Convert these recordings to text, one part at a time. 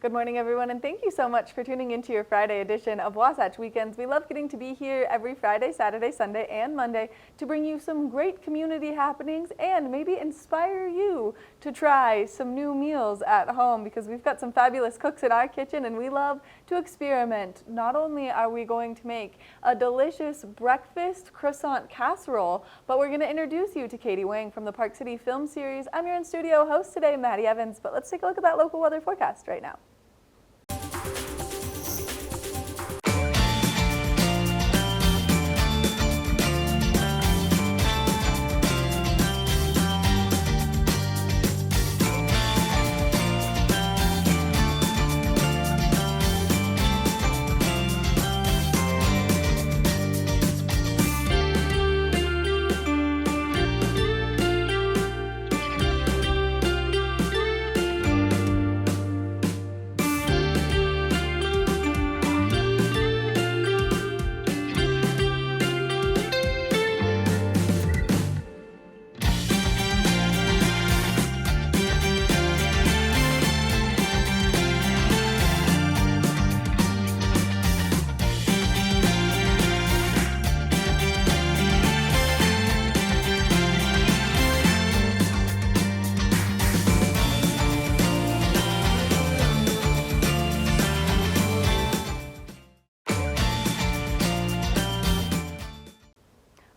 Good morning, everyone, and thank you so much for tuning into your Friday edition of Wasatch Weekends. We love getting to be here every Friday, Saturday, Sunday, and Monday to bring you some great community happenings and maybe inspire you to try some new meals at home because we've got some fabulous cooks in our kitchen and we love to experiment. Not only are we going to make a delicious breakfast croissant casserole, but we're going to introduce you to Katie Wang from the Park City Film Series. I'm your in-studio host today, Maddie Evans, but let's take a look at that local weather forecast right now.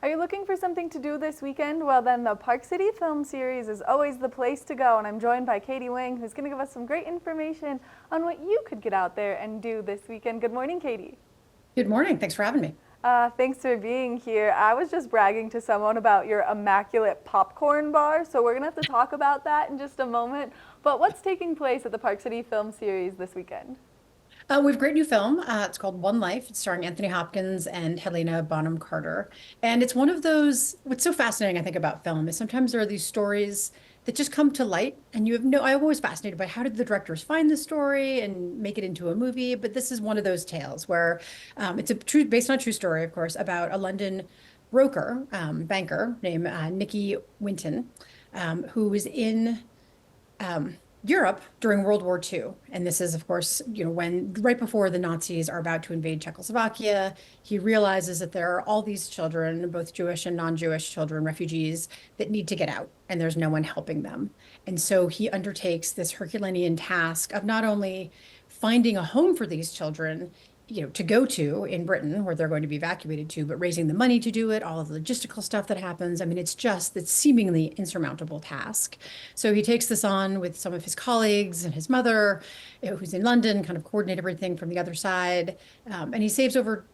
Are you looking for something to do this weekend? Well, then the Park City Film Series is always the place to go, and I'm joined by Katie Wang, who's going to give us some great information on what you could get out there and do this weekend. Good morning, Katie. Good morning. Thanks for having me. Thanks for being here. I was just bragging to someone about your immaculate popcorn bar, so we're going to have to talk about that in just a moment. But what's taking place at the Park City Film Series this weekend? We have a great new film. It's called One Life. It's starring Anthony Hopkins and Helena Bonham Carter. And it's one of those, what's so fascinating, I think, about film is sometimes there are these stories that just come to light and you have no, I'm always fascinated by how did the directors find the story and make it into a movie. But this is one of those tales where it's based on a true story, of course, about a London broker, banker named Nicky Winton, who was in Europe during World War II. And this is, of course, when right before the Nazis are about to invade Czechoslovakia, he realizes that there are all these children, both Jewish and non-Jewish children, refugees, that need to get out, and there's no one helping them. And so he undertakes this Herculean task of not only finding a home for these children, to go to in Britain where they're going to be evacuated to, but raising the money to do it, all of the logistical stuff that happens. I mean, it's seemingly insurmountable task. So he takes this on with some of his colleagues and his mother, who's in London, kind of coordinate everything from the other side. And he saves over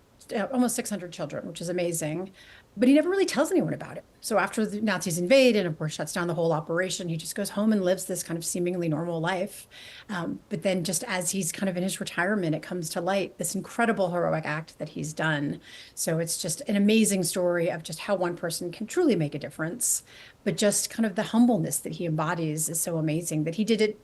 almost 600 children, which is amazing. But he never really tells anyone about it. So after the Nazis invade and, of course, shuts down the whole operation, he just goes home and lives this kind of seemingly normal life. But then just as he's kind of in his retirement, it comes to light, this incredible heroic act that he's done. So it's just an amazing story of just how one person can truly make a difference. But just kind of the humbleness that he embodies is so amazing that he did it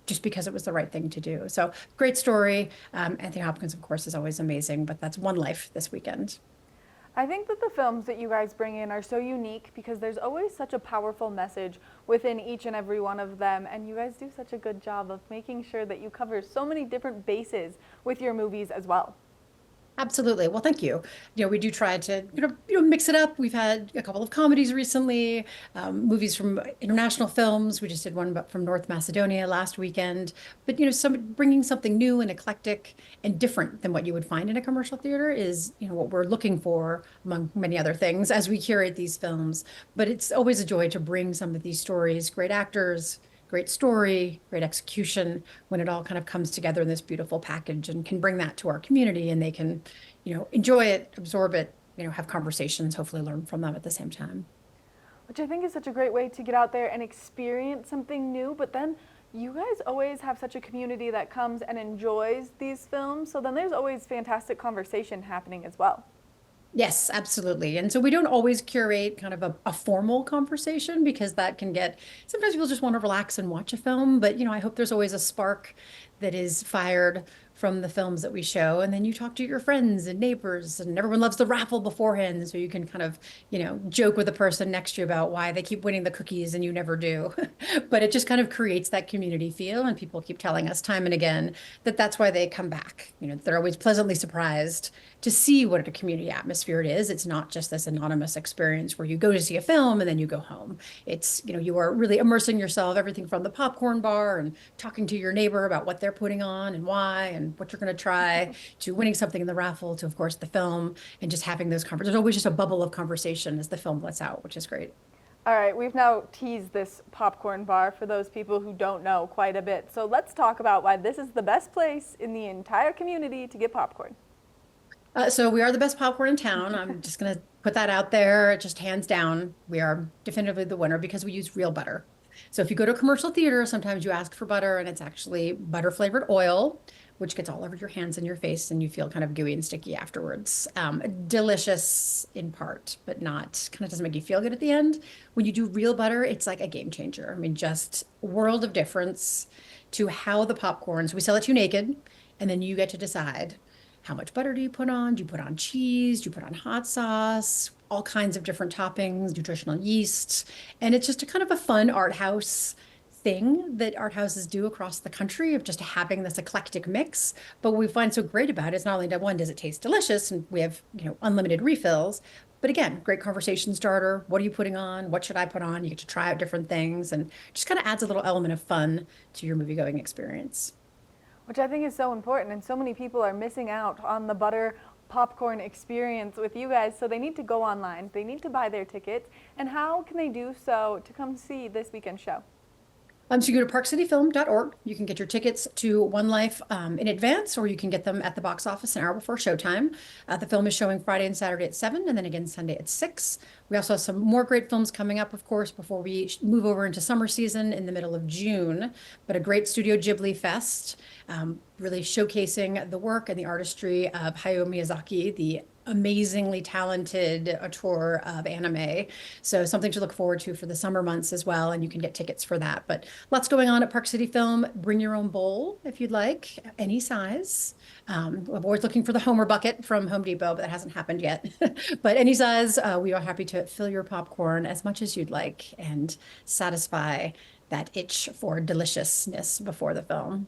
just because it was the right thing to do. So great story. Anthony Hopkins, of course, is always amazing, but that's One Life this weekend. I think that the films that you guys bring in are so unique because there's always such a powerful message within each and every one of them, and you guys do such a good job of making sure that you cover so many different bases with your movies as well. Absolutely. Well, thank you. We do try to, mix it up. We've had a couple of comedies recently, movies from international films. We just did one from North Macedonia last weekend. But, bringing something new and eclectic and different than what you would find in a commercial theater is, what we're looking for among many other things as we curate these films. But it's always a joy to bring some of these stories, great actors, great story, great execution, when it all kind of comes together in this beautiful package and can bring that to our community and they can, enjoy it, absorb it, have conversations, hopefully learn from them at the same time. Which I think is such a great way to get out there and experience something new, but then you guys always have such a community that comes and enjoys these films, so then there's always fantastic conversation happening as well. Yes, absolutely. And so we don't always curate kind of a formal conversation because that can sometimes people just want to relax and watch a film. But, I hope there's always a spark that is fired from the films that we show. And then you talk to your friends and neighbors, and everyone loves the raffle beforehand. So you can kind of, joke with the person next to you about why they keep winning the cookies and you never do. But it just kind of creates that community feel. And people keep telling us time and again that that's why they come back. They're always pleasantly surprised to see what a community atmosphere it is. It's not just this anonymous experience where you go to see a film and then you go home. It's, you are really immersing yourself, everything from the popcorn bar and talking to your neighbor about what they're putting on and why and what you're going to try, to winning something in the raffle, to, of course, the film, and just having those conversations. There's always just a bubble of conversation as the film lets out, which is great. All right, we've now teased this popcorn bar for those people who don't know quite a bit. So let's talk about why this is the best place in the entire community to get popcorn. So we are the best popcorn in town. I'm just going to put that out there, just hands down. We are definitively the winner because we use real butter. So if you go to a commercial theater, sometimes you ask for butter and it's actually butter flavored oil, which gets all over your hands and your face and you feel kind of gooey and sticky afterwards. Delicious in part, but not, kind of doesn't make you feel good at the end. When you do real butter, it's like a game changer. I mean, just world of difference to how the popcorns, we sell it to you naked, and then you get to decide how much butter do you put on? Do you put on cheese? Do you put on hot sauce? All kinds of different toppings, nutritional yeasts. And it's just a kind of a fun art house thing that art houses do across the country, of just having this eclectic mix. But what we find so great about it is not only that, one, does it taste delicious, and we have, unlimited refills, but again, great conversation starter. What are you putting on? What should I put on? You get to try out different things, and just kind of adds a little element of fun to your movie going experience. Which I think is so important, and so many people are missing out on the butter popcorn experience with you guys, so they need to go online, they need to buy their tickets. And how can they do so to come see this weekend show? So you go to parkcityfilm.org. You can get your tickets to One Life in advance, or you can get them at the box office an hour before showtime. The film is showing Friday and Saturday at 7, and then again Sunday at 6. We also have some more great films coming up, of course, before we move over into summer season in the middle of June. But a great Studio Ghibli Fest, really showcasing the work and the artistry of Hayao Miyazaki, the amazingly talented auteur of anime. So something to look forward to for the summer months as well. And you can get tickets for that. But lots going on at Park City Film. Bring your own bowl if you'd like, any size. I'm always looking for the Homer bucket from Home Depot, but that hasn't happened yet. But any size, we are happy to fill your popcorn as much as you'd like and satisfy that itch for deliciousness before the film.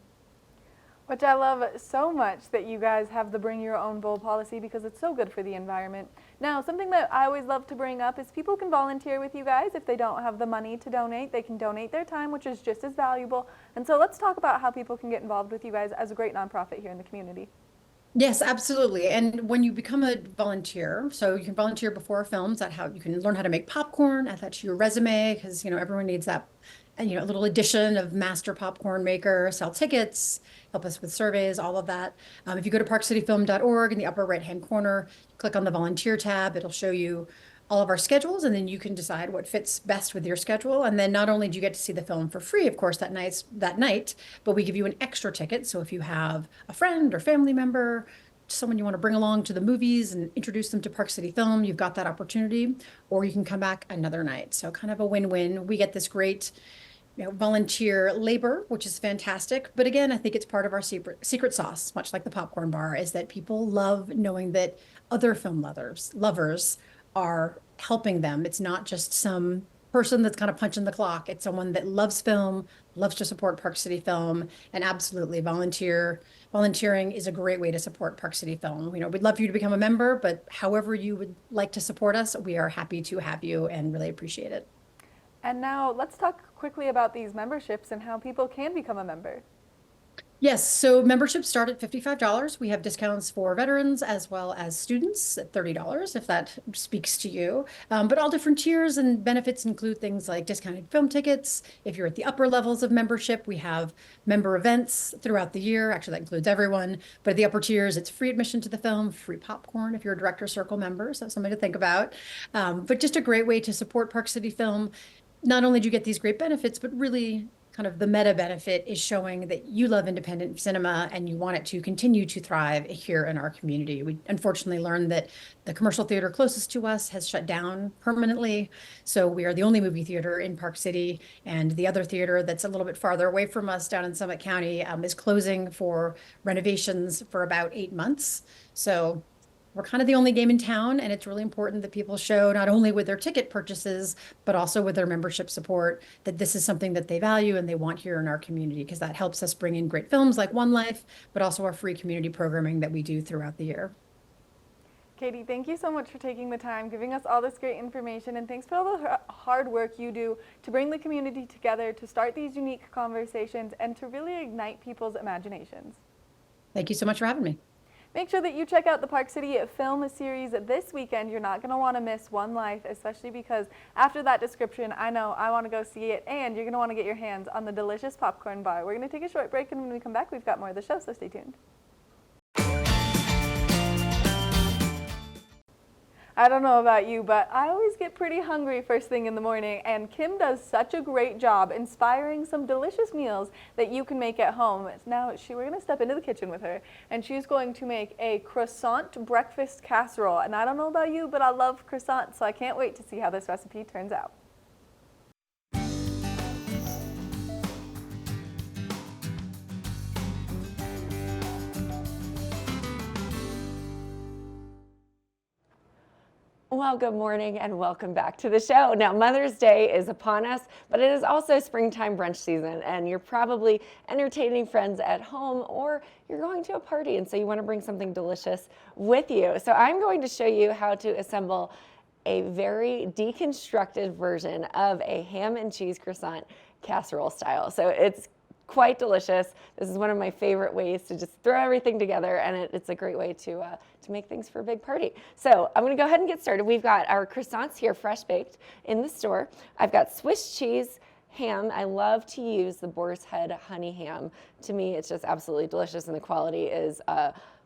Which I love so much that you guys have the bring your own bowl policy, because it's so good for the environment. Now, something that I always love to bring up is people can volunteer with you guys. If they don't have the money to donate, they can donate their time, which is just as valuable. And so let's talk about how people can get involved with you guys as a great nonprofit here in the community. Yes, absolutely. And when you become a volunteer, so you can volunteer before films, that how you can learn how to make popcorn, add that to your resume, because everyone needs that, a little addition of master popcorn maker, sell tickets, help us with surveys, all of that. If you go to parkcityfilm.org in the upper right-hand corner, click on the volunteer tab, it'll show you all of our schedules, and then you can decide what fits best with your schedule. And then not only do you get to see the film for free, of course, that night, but we give you an extra ticket. So if you have a friend or family member, someone you want to bring along to the movies and introduce them to Park City Film, you've got that opportunity, or you can come back another night. So kind of a win-win. We get this great volunteer labor, which is fantastic. But again, I think it's part of our secret sauce, much like the popcorn bar, is that people love knowing that other film lovers are helping them. It's not just some person that's kind of punching the clock. It's someone that loves film, loves to support Park City Film, and absolutely volunteering is a great way to support Park City Film. We'd love for you to become a member, but however you would like to support us, we are happy to have you and really appreciate it. And now let's talk quickly about these memberships and how people can become a member. Yes, so memberships start at $55. We have discounts for veterans as well as students at $30, if that speaks to you. But all different tiers and benefits include things like discounted film tickets. If you're at the upper levels of membership, we have member events throughout the year. Actually, that includes everyone. But at the upper tiers, it's free admission to the film, free popcorn if you're a Director Circle member, so something to think about. But just a great way to support Park City Film. Not only do you get these great benefits, but really kind of the meta benefit is showing that you love independent cinema and you want it to continue to thrive here in our community. We unfortunately learned that the commercial theater closest to us has shut down permanently. So we are the only movie theater in Park City, and the other theater that's a little bit farther away from us down in Summit County is closing for renovations for about 8 months. So we're kind of the only game in town, and it's really important that people show not only with their ticket purchases, but also with their membership support that this is something that they value and they want here in our community, because that helps us bring in great films like One Life, but also our free community programming that we do throughout the year. Katie, thank you so much for taking the time, giving us all this great information, and thanks for all the hard work you do to bring the community together, to start these unique conversations, and to really ignite people's imaginations. Thank you so much for having me. Make sure that you check out the Park City Film Series this weekend. You're not going to want to miss One Life, especially because after that description, I know I want to go see it, and you're going to want to get your hands on the delicious popcorn bar. We're going to take a short break, and when we come back, we've got more of the show, so stay tuned. I don't know about you, but I always get pretty hungry first thing in the morning, and Kim does such a great job inspiring some delicious meals that you can make at home. Now, we're going to step into the kitchen with her, and she's going to make a croissant breakfast casserole. And I don't know about you, but I love croissants, so I can't wait to see how this recipe turns out. Well, good morning and welcome back to the show. Now, Mother's Day is upon us, but it is also springtime brunch season, and you're probably entertaining friends at home or you're going to a party, and so you want to bring something delicious with you. So I'm going to show you how to assemble a very deconstructed version of a ham and cheese croissant casserole style. So it's quite delicious. This is one of my favorite ways to just throw everything together, and it's a great way to make things for a big party. So I'm going to go ahead and get started. We've got our croissants here, fresh baked in the store. I've got Swiss cheese, ham. I love to use the Boar's Head honey ham. To me, it's just absolutely delicious, and the quality is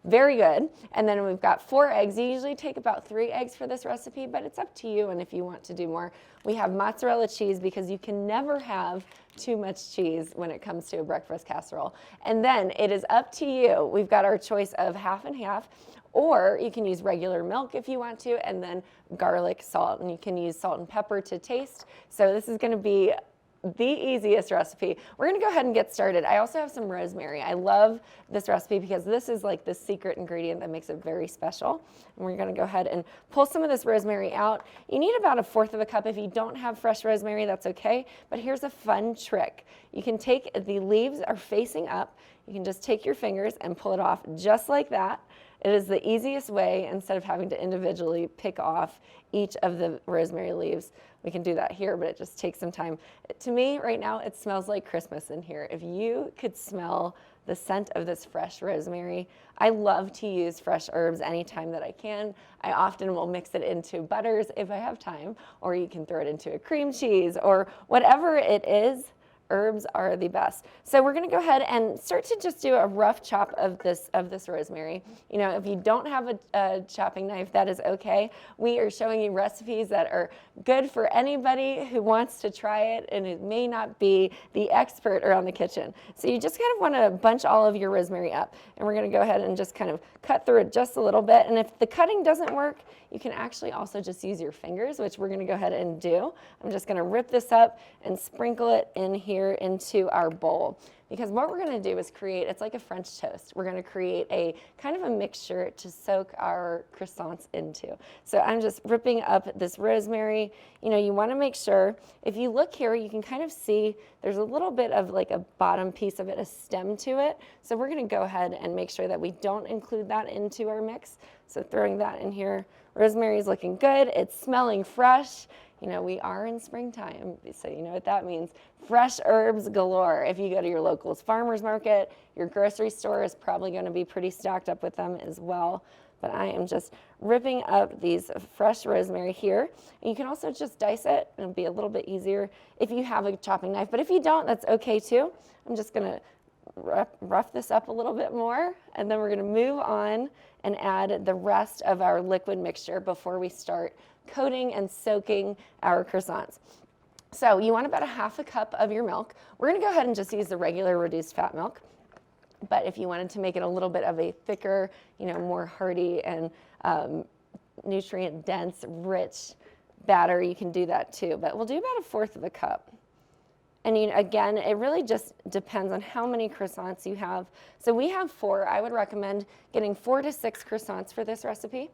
very good. And then we've got 4 eggs. You usually take about 3 eggs for this recipe, but it's up to you, and if you want to do more. We have mozzarella cheese, because you can never have too much cheese when it comes to a breakfast casserole. And then it is up to you. We've got our choice of half and half, or you can use regular milk if you want to, and then garlic, salt, and you can use salt and pepper to taste. So this is going to be the easiest recipe. We're going to go ahead and get started. I also have some rosemary. I love this recipe because this is like the secret ingredient that makes it very special. And we're going to go ahead and pull some of this rosemary out. You need about 1/4 of a cup. If you don't have fresh rosemary, that's okay. But here's a fun trick. You can take, the leaves are facing up. You can just take your fingers and pull it off just like that. It is the easiest way, instead of having to individually pick off each of the rosemary leaves. We can do that here, but it just takes some time. To me, right now, it smells like Christmas in here. If you could smell the scent of this fresh rosemary, I love to use fresh herbs anytime that I can. I often will mix it into butters if I have time, or you can throw it into a cream cheese, or whatever it is. Herbs are the best. So we're going to go ahead and start to just do a rough chop of this rosemary. You know, if you don't have a chopping knife, that is okay. We are showing you recipes that are good for anybody who wants to try it, and it may not be the expert around the kitchen. So you just kind of want to bunch all of your rosemary up, and we're going to go ahead and just kind of cut through it just a little bit. And if the cutting doesn't work, you can actually also just use your fingers, which we're going to go ahead and do. I'm just going to rip this up and sprinkle it in here into our bowl, because what we're going to do is create, it's like a French toast. We're going to create a kind of a mixture to soak our croissants into. So I'm just ripping up this rosemary. You know, you want to make sure, if you look here, you can kind of see there's a little bit of like a bottom piece of it, a stem to it. So we're going to go ahead and make sure that we don't include that into our mix. So throwing that in here. Rosemary is looking good. It's smelling fresh. You know, we are in springtime, so you know what that means. Fresh herbs galore. If you go to your local farmer's market, your grocery store is probably going to be pretty stocked up with them as well. But I am just ripping up these fresh rosemary here. And you can also just dice it, and it'll be a little bit easier if you have a chopping knife. But if you don't, that's okay too. I'm just going to rough this up a little bit more, and then we're going to move on and add the rest of our liquid mixture before we start coating and soaking our croissants. So you want about a half a cup of your milk. We're gonna go ahead and just use the regular reduced fat milk. But if you wanted to make it a little bit of a thicker, more hearty and nutrient dense, rich batter, you can do that too. But we'll do about a fourth of a cup. And again, it really just depends on how many croissants you have. So we have 4. I would recommend getting 4 to 6 croissants for this recipe.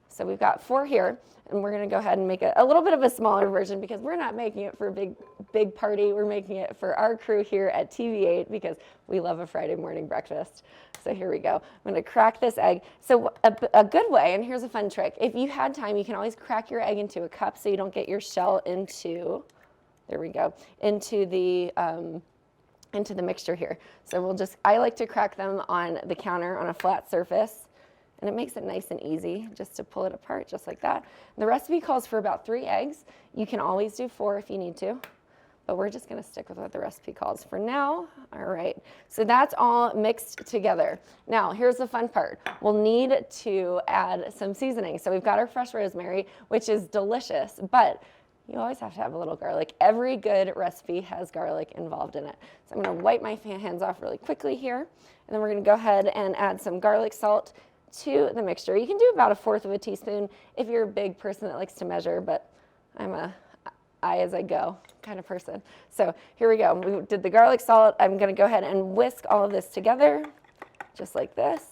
So we've got 4 here, and we're gonna go ahead and make a little bit of a smaller version because we're not making it for a big party. We're making it for our crew here at TV8 because we love a Friday morning breakfast. So here we go. I'm gonna crack this egg. So a good way, and here's a fun trick. If you had time, you can always crack your egg into a cup so you don't get your shell into, there we go, into the mixture here. So I like to crack them on the counter on a flat surface. And it makes it nice and easy just to pull it apart just like that. The recipe calls for about 3 eggs. You can always do 4 if you need to, but we're just gonna stick with what the recipe calls for now. All right, so that's all mixed together. Now, here's the fun part. We'll need to add some seasoning. So we've got our fresh rosemary, which is delicious, but you always have to have a little garlic. Every good recipe has garlic involved in it. So I'm gonna wipe my hands off really quickly here, and then we're gonna go ahead and add some garlic salt to the mixture. You can do about a fourth of a teaspoon if you're a big person that likes to measure, but I'm a eye as I go kind of person. So here we go. We did the garlic salt. I'm gonna go ahead and whisk all of this together, just like this.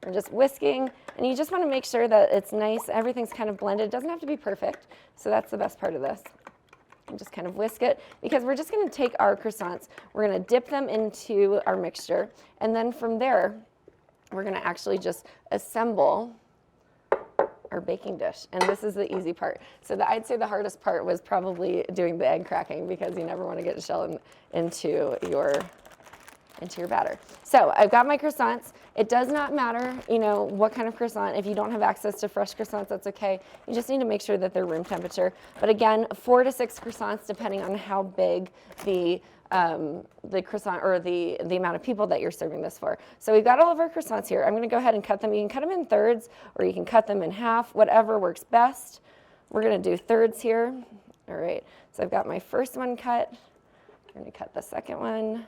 We're just whisking, and you just wanna make sure that it's nice, everything's kind of blended. It doesn't have to be perfect, so that's the best part of this. And just kind of whisk it, because we're just gonna take our croissants, we're gonna dip them into our mixture, and then from there, we're gonna actually just assemble our baking dish. And this is the easy part. So I'd say the hardest part was probably doing the egg cracking because you never wanna get a shell into your batter. So I've got my croissants. It does not matter, what kind of croissant. If you don't have access to fresh croissants, that's okay. You just need to make sure that they're room temperature. But again, 4 to 6 croissants, depending on how big the croissant or the amount of people that you're serving this for. So we've got all of our croissants here. I'm gonna go ahead and cut them. You can cut them in thirds or you can cut them in half, whatever works best. We're gonna do thirds here. All right, so I've got my first one cut. I'm gonna cut the second one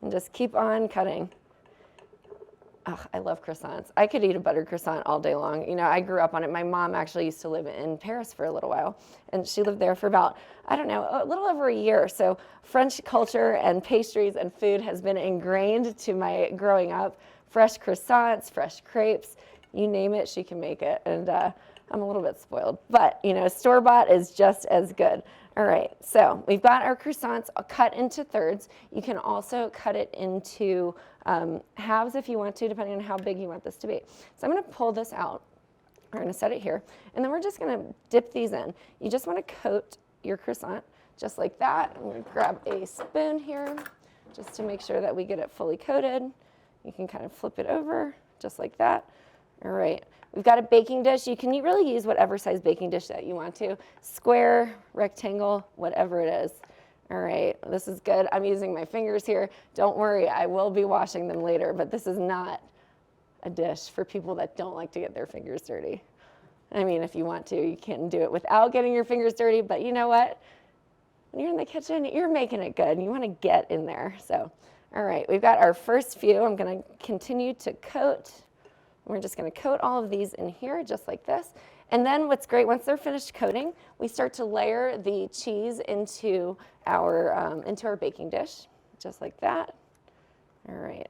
and just keep on cutting. Oh, I love croissants. I could eat a buttered croissant all day long. I grew up on it. My mom actually used to live in Paris for a little while, and she lived there for about, I don't know, a little over a year. So French culture and pastries and food has been ingrained to my growing up. Fresh croissants, fresh crepes, you name it, she can make it. And I'm a little bit spoiled, but store-bought is just as good. All right, so we've got our croissants cut into thirds. You can also cut it into halves if you want to, depending on how big you want this to be. So I'm gonna pull this out. We're gonna set it here, and then we're just gonna dip these in. You just wanna coat your croissant just like that. I'm gonna grab a spoon here just to make sure that we get it fully coated. You can kind of flip it over just like that. All right. We've got a baking dish. You can really use whatever size baking dish that you want to. Square, rectangle, whatever it is. All right, this is good. I'm using my fingers here. Don't worry, I will be washing them later, but this is not a dish for people that don't like to get their fingers dirty. I mean, if you want to, you can do it without getting your fingers dirty, but you know what? When you're in the kitchen, you're making it good. You want to get in there. So, all right, we've got our first few. I'm going to continue to coat. We're just going to coat all of these in here just like this. And then what's great, once they're finished coating, we start to layer the cheese into our baking dish, just like that. All right,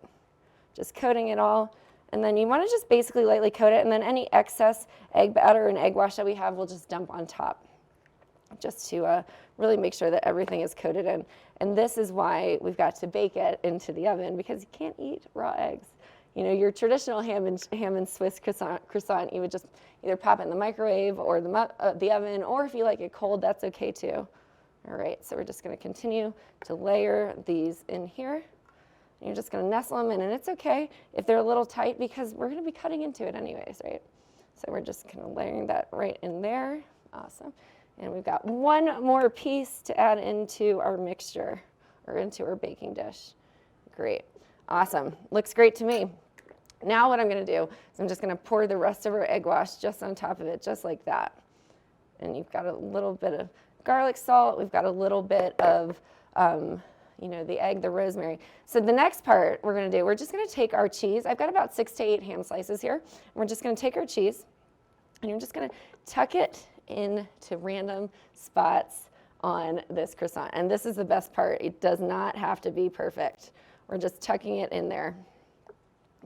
just coating it all. And then you want to just basically lightly coat it, and then any excess egg batter and egg wash that we have, we'll just dump on top, just to really make sure that everything is coated in. And this is why we've got to bake it into the oven, because you can't eat raw eggs. Your traditional ham and Swiss croissant, you would just either pop it in the microwave or the oven, or if you like it cold, that's okay too. All right, so we're just gonna continue to layer these in here. And you're just gonna nestle them in, and it's okay if they're a little tight because we're gonna be cutting into it anyways, right? So we're just kind of layering that right in there. Awesome. And we've got one more piece to add into our mixture or into our baking dish. Great, awesome, looks great to me. Now what I'm gonna do is I'm just gonna pour the rest of our egg wash just on top of it, just like that. And you've got a little bit of garlic salt. We've got a little bit of, the egg, the rosemary. So the next part we're going to do, we're just going to take our cheese. I've got about 6 to 8 ham slices here. We're just going to take our cheese, and you're just going to tuck it into random spots on this croissant. And this is the best part. It does not have to be perfect. We're just tucking it in there.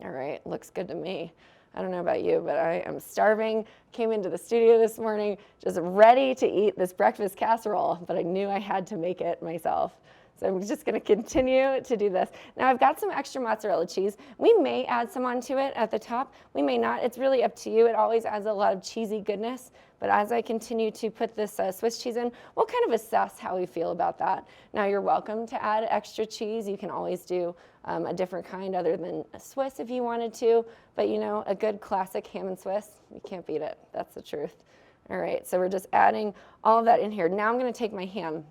All right, looks good to me. I don't know about you, but I am starving. Came into the studio this morning just ready to eat this breakfast casserole, but I knew I had to make it myself. So I'm just going to continue to do this. Now I've got some extra mozzarella cheese. We may add some onto it at the top. We may not. It's really up to you. It always adds a lot of cheesy goodness. But as I continue to put this Swiss cheese in, we'll kind of assess how we feel about that. Now you're welcome to add extra cheese. You can always do a different kind other than a Swiss if you wanted to. But a good classic ham and Swiss, you can't beat it. That's the truth. All right, so we're just adding all of that in here. Now I'm going to take my ham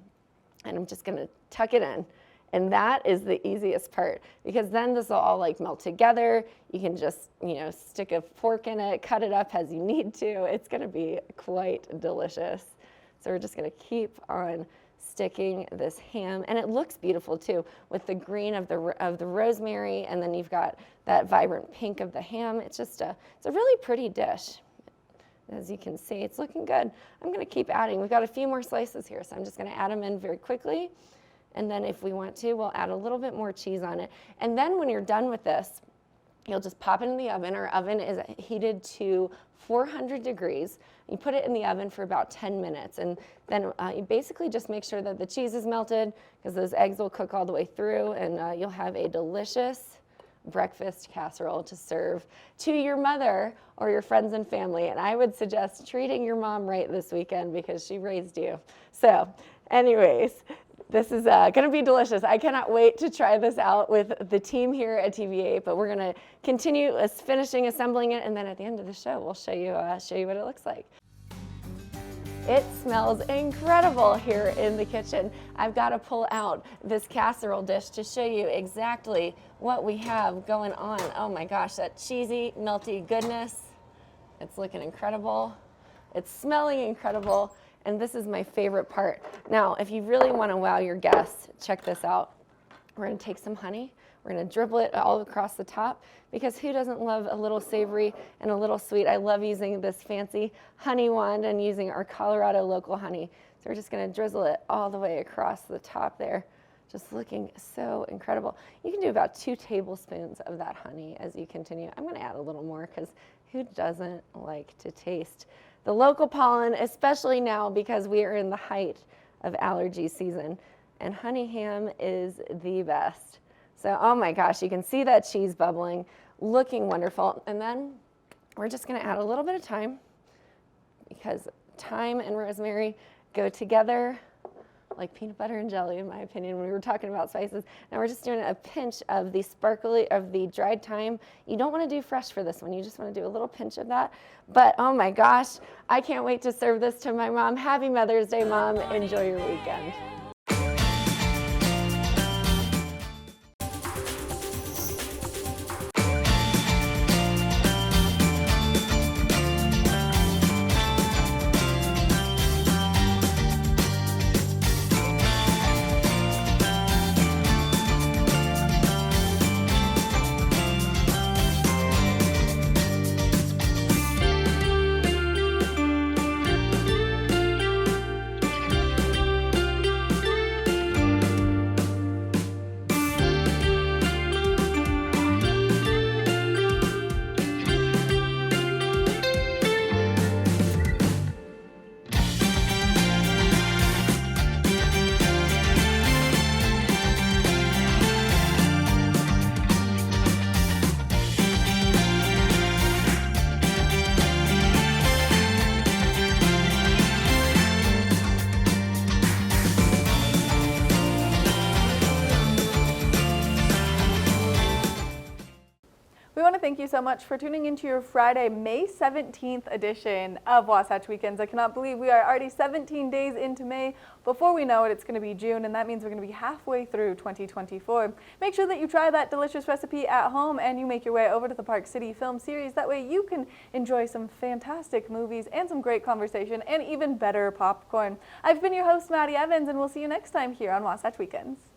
and I'm just going to tuck it in. And that is the easiest part, because then this will all like melt together. You can just, stick a fork in it, cut it up as you need to. It's going to be quite delicious. So we're just going to keep on sticking this ham, and it looks beautiful too with the green of the rosemary, and then you've got that vibrant pink of the ham. It's a really pretty dish. As you can see, it's looking good. I'm going to keep adding. We've got a few more slices here, so I'm just going to add them in very quickly. And then if we want to, we'll add a little bit more cheese on it. And then when you're done with this, you'll just pop it in the oven. Our oven is heated to 400 degrees. You put it in the oven for about 10 minutes. And then you basically just make sure that the cheese is melted, because those eggs will cook all the way through, and you'll have a delicious breakfast casserole to serve to your mother or your friends and family. And I would suggest treating your mom right this weekend, because she raised you. So anyways, this is going to be delicious. I cannot wait to try this out with the team here at TV8, but we're going to continue finishing assembling it, and then at the end of the show, we'll show you what it looks like. It smells incredible here in the kitchen. I've got to pull out this casserole dish to show you exactly what we have going on. Oh my gosh, that cheesy, melty goodness. It's looking incredible. It's smelling incredible. And this is my favorite part. Now, if you really want to wow your guests, check this out. We're going to take some honey. We're going to dribble it all across the top, because who doesn't love a little savory and a little sweet? I love using this fancy honey wand and using our Colorado local honey. So we're just going to drizzle it all the way across the top there. Just looking so incredible. You can do about 2 tablespoons of that honey as you continue. I'm going to add a little more, because who doesn't like to taste the local pollen, especially now because we are in the height of allergy season. And honey ham is the best. So, oh my gosh, you can see that cheese bubbling, looking wonderful. And then we're just going to add a little bit of thyme, because thyme and rosemary go together like peanut butter and jelly, in my opinion, when we were talking about spices. Now we're just doing a pinch of the dried thyme. You don't want to do fresh for this one. You just want to do a little pinch of that. But oh my gosh, I can't wait to serve this to my mom. Happy Mother's Day, Mom. Enjoy your weekend. thank you so much for tuning into your Friday, May 17th edition of Wasatch Weekends. I cannot believe we are already 17 days into May. Before we know it, it's going to be June, and that means we're going to be halfway through 2024. Make sure that you try that delicious recipe at home and you make your way over to the Park City Film Series. That way you can enjoy some fantastic movies and some great conversation and even better popcorn. I've been your host, Maddie Evans, and we'll see you next time here on Wasatch Weekends.